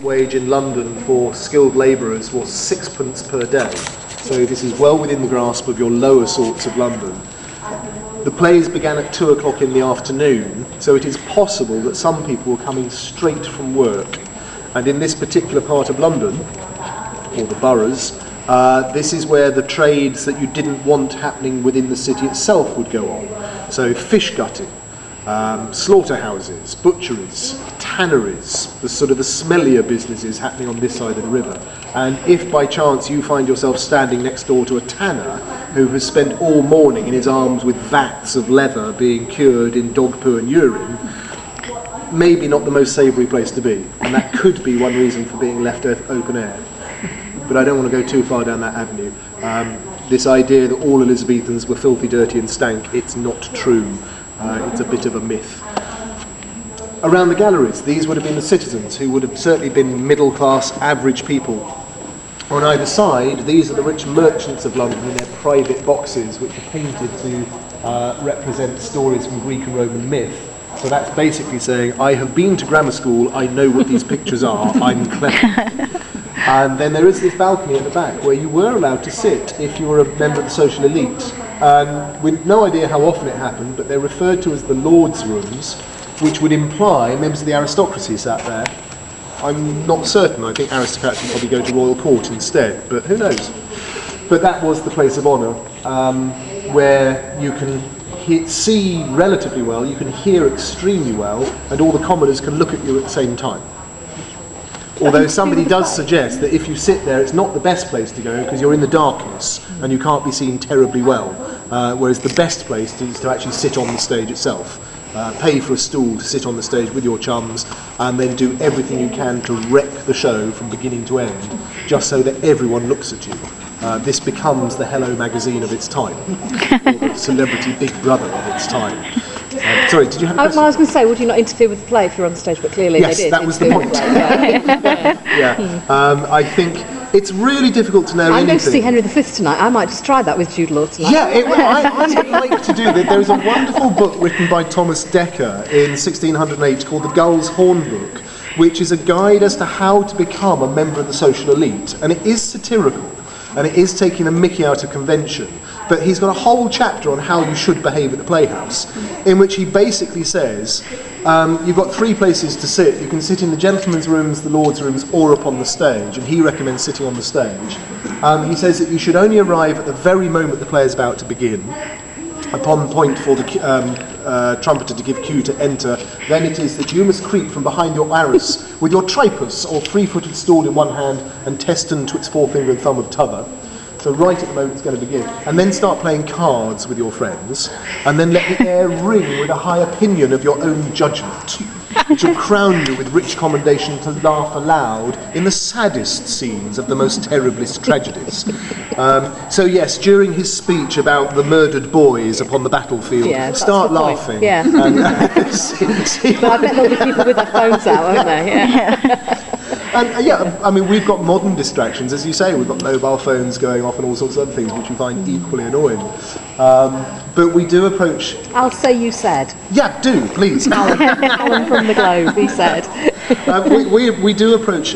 Wage in London for skilled labourers was 6p per day. So this is well within the grasp of your lower sorts of London. The plays began at 2 o'clock in the afternoon, so it is possible that some people were coming straight from work. And in this particular part of London, or the boroughs, this is where the trades that you didn't want happening within the city itself would go on. So fish gutting, slaughterhouses, butcheries, tanneries, the sort of the smellier businesses happening on this side of the river. And if by chance you find yourself standing next door to a tanner who has spent all morning in his arms with vats of leather being cured in dog poo and urine, maybe not the most savoury place to be. And that could be one reason for being left open air. But I don't want to go too far down that avenue. This idea that all Elizabethans were filthy, dirty and stank, it's not true. It's a bit of a myth. Around the galleries, these would have been the citizens who would have certainly been middle-class, average people. On either side, these are the rich merchants of London in their private boxes, which are painted to represent stories from Greek and Roman myth. So that's basically saying, I have been to grammar school, I know what these pictures are, I'm clever. And then there is this balcony at the back where you were allowed to sit if you were a member of the social elite. And with no idea how often it happened, but they're referred to as the Lords' Rooms, which would imply members of the aristocracy sat there. I'm not certain. I think aristocrats would probably go to royal court instead, but who knows? But that was the place of honour, where you can see relatively well, you can hear extremely well, and all the commoners can look at you at the same time. Although somebody does suggest that if you sit there, it's not the best place to go because you're in the darkness and you can't be seen terribly well. Whereas the best place is to actually sit on the stage itself. Pay for a stool to sit on the stage with your chums and then do everything you can to wreck the show from beginning to end, just so that everyone looks at you. This becomes the Hello magazine of its time, or the celebrity Big Brother of its time. Sorry, did you have a question? Well, I was going to say, would you not interfere with the play if you're on stage? But clearly yes, they did. Yes, that was the point. I think it's really difficult to know anything. I'm going to see Henry V tonight. I might just try that with Jude Law tonight. Yeah, I would like to do that. There is a wonderful book written by Thomas Dekker in 1608 called The Gull's Horn Book, which is a guide as to how to become a member of the social elite. And it is satirical, and it is taking a mickey out of convention. But he's got a whole chapter on how you should behave at the Playhouse, in which he basically says, you've got 3 places to sit. You can sit in the gentlemen's rooms, the lords' rooms, or upon the stage, and he recommends sitting on the stage. He says that you should only arrive at the very moment the play is about to begin, upon point for the trumpeter to give cue to enter. Then it is that you must creep from behind your arras with your tripus, or 3-footed stool in one hand, and teston to its forefinger and thumb of t'other. So right at the moment it's going to begin. And then start playing cards with your friends, and then let the air ring with a high opinion of your own judgment, which will crown you with rich commendation to laugh aloud in the saddest scenes of the most terriblest tragedies. So yes, during his speech about the murdered boys upon the battlefield, start laughing. Yeah. And see but I bet there'll be people with their phones out, won't they? Yeah. And I mean, we've got modern distractions, as you say. We've got mobile phones going off and all sorts of other things, which we find equally annoying. But we do approach... I'll say you said. Yeah, do, please. Alan from the Globe, he said. We do approach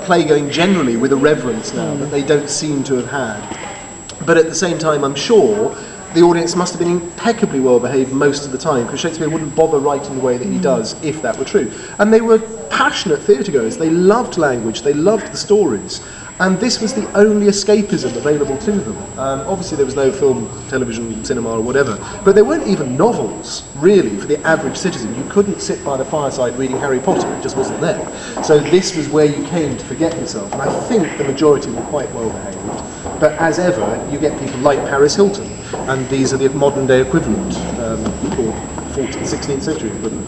play going generally with a reverence now that they don't seem to have had. But at the same time, I'm sure the audience must have been impeccably well behaved most of the time, because Shakespeare wouldn't bother writing the way that he does if that were true. And they were passionate theatre goers. They loved language, they loved the stories, and this was the only escapism available to them. Obviously there was no film, television, cinema or whatever, but there weren't even novels really for the average citizen. You couldn't sit by the fireside reading Harry Potter, it just wasn't there. So this was where you came to forget yourself, and I think the majority were quite well behaved. But as ever, you get people like Paris Hilton, and these are the modern day equivalent, or 14th, 16th century equivalent.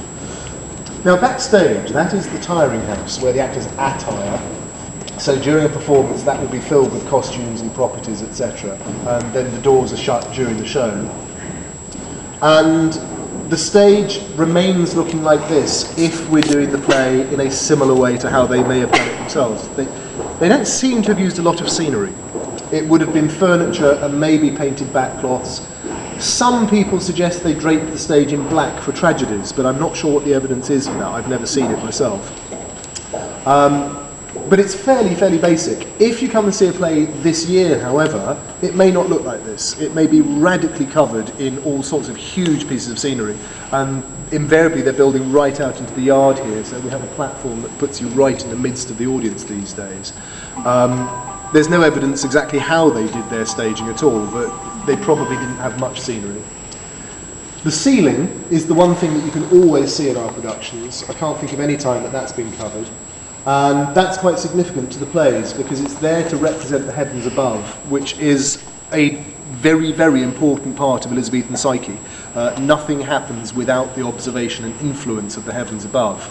Now backstage, that is the tiring house where the actors attire. So during a performance that will be filled with costumes and properties, etc. And then the doors are shut during the show. And the stage remains looking like this if we're doing the play in a similar way to how they may have done it themselves. They don't seem to have used a lot of scenery. It would have been furniture and maybe painted backcloths. Some people suggest they draped the stage in black for tragedies, but I'm not sure what the evidence is for that. I've never seen it myself. But it's fairly basic. If you come and see a play this year, however, it may not look like this. It may be radically covered in all sorts of huge pieces of scenery. And invariably they're building right out into the yard here, so we have a platform that puts you right in the midst of the audience these days. There's no evidence exactly how they did their staging at all, but they probably didn't have much scenery. The ceiling is the one thing that you can always see in our productions. I can't think of any time that that's been covered. And that's quite significant to the plays because it's there to represent the heavens above, which is a very important part of Elizabethan psyche. Nothing happens without the observation and influence of the heavens above.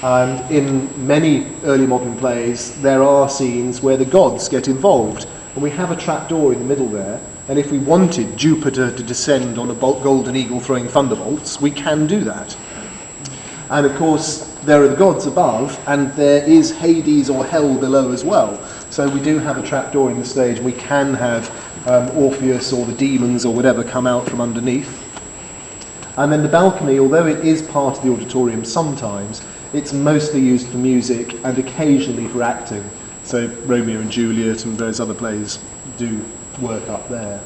And in many early modern plays, there are scenes where the gods get involved. And we have a trapdoor in the middle there. And if we wanted Jupiter to descend on a golden eagle throwing thunderbolts, we can do that. And of course, there are the gods above, and there is Hades or hell below as well. So we do have a trapdoor in the stage, and we can have Orpheus or the demons or whatever come out from underneath. And then the balcony, although it is part of the auditorium sometimes, it's mostly used for music and occasionally for acting. So Romeo and Juliet and various other plays do work up there.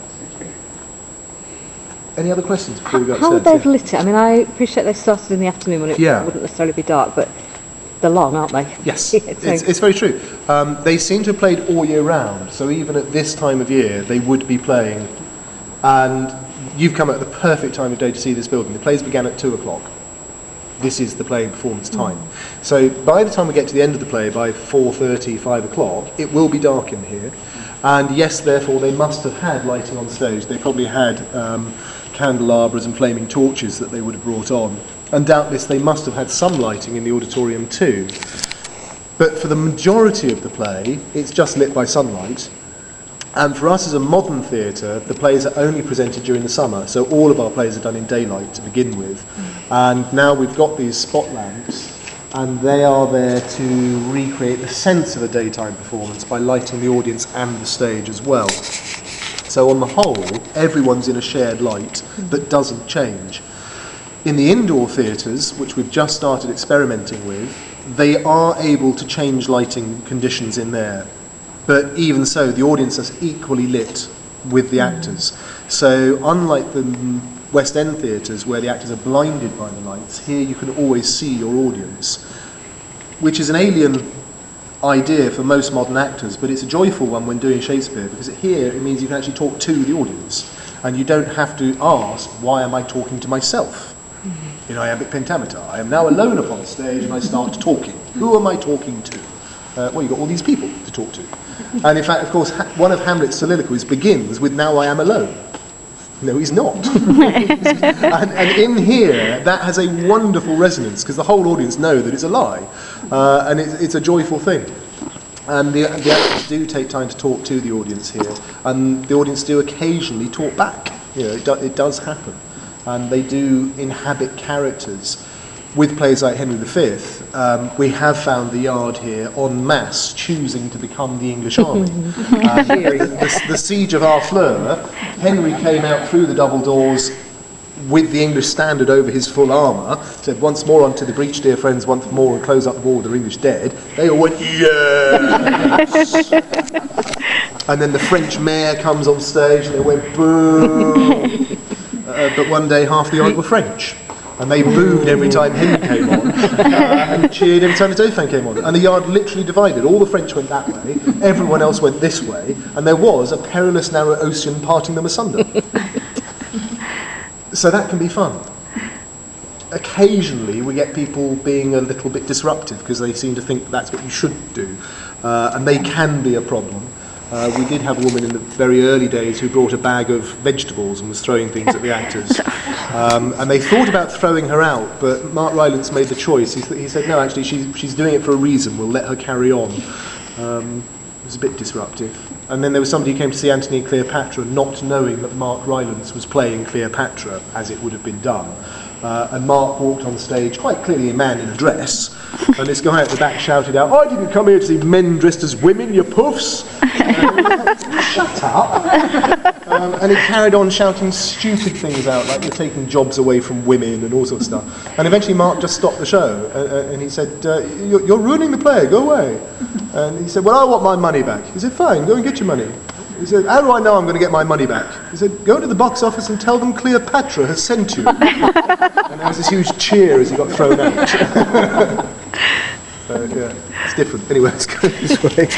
Any other questions before we go upstairs? How would they have lit it? I mean, I appreciate they started in the afternoon when it wouldn't necessarily be dark, but they're long, aren't they? Yes, it's very true. They seem to have played all year round, so even at this time of year, they would be playing. And you've come at the perfect time of day to see this building. The plays began at 2 o'clock. This is the playing performance time. So by the time we get to the end of the play, by 4:30, 5 o'clock, it will be dark in here. And yes, therefore, they must have had lighting on stage. They probably had candelabras and flaming torches that they would have brought on. And doubtless they must have had some lighting in the auditorium too. But for the majority of the play, it's just lit by sunlight. And for us as a modern theatre, the plays are only presented during the summer, so all of our plays are done in daylight to begin with. And now we've got these spot lamps, and they are there to recreate the sense of a daytime performance by lighting the audience and the stage as well. So on the whole, everyone's in a shared light that doesn't change. In the indoor theatres, which we've just started experimenting with, they are able to change lighting conditions in there. But even so, the audience is equally lit with the actors. So unlike the West End theatres where the actors are blinded by the lights, here you can always see your audience, which is an alien idea for most modern actors, but it's a joyful one when doing Shakespeare, because here it means you can actually talk to the audience, and you don't have to ask, why am I talking to myself? In iambic pentameter, I am now alone upon the stage and I start talking. Who am I talking to? Well, you've got all these people to talk to. And in fact, of course, one of Hamlet's soliloquies begins with, now I am alone. No, he's not. and in here, that has a wonderful resonance, because the whole audience know that it's a lie. And it's a joyful thing. And the actors do take time to talk to the audience here. And the audience do occasionally talk back. You know, it does happen. And they do inhabit characters. With plays like Henry V, we have found the yard here en masse choosing to become the English army. The siege of Harfleur, Henry came out through the double doors with the English standard over his full armour, said, once more unto the breach, dear friends, once more, and close up the wall with the English dead. They all went, yes! And then the French mayor comes on stage and they went, boo! But one day half the yard were French. And they booed every time Henry came on, and cheered every time the Dauphin came on. And the yard literally divided. All the French went that way, everyone else went this way, and there was a perilous narrow ocean parting them asunder. So that can be fun. Occasionally we get people being a little bit disruptive because they seem to think that's what you should do, and they can be a problem. We did have a woman in the very early days who brought a bag of vegetables and was throwing things at the actors. And they thought about throwing her out, but Mark Rylance made the choice. He said, no, actually, she's doing it for a reason. We'll let her carry on. It was a bit disruptive. And then there was somebody who came to see Antony and Cleopatra not knowing that Mark Rylance was playing Cleopatra, as it would have been done. And Mark walked on stage, quite clearly a man in a dress, and this guy at the back shouted out, I didn't come here to see men dressed as women, you puffs! Shut up! And he carried on shouting stupid things out, like you're taking jobs away from women and all sorts of stuff. And eventually Mark just stopped the show, and he said, you're ruining the play, go away. And he said, well, I want my money back. He said, fine, go and get your money. He said, how do I know I'm going to get my money back? He said, go to the box office and tell them Cleopatra has sent you. And there was this huge cheer as he got thrown out. So, yeah, it's different. Anyway, let's go this way.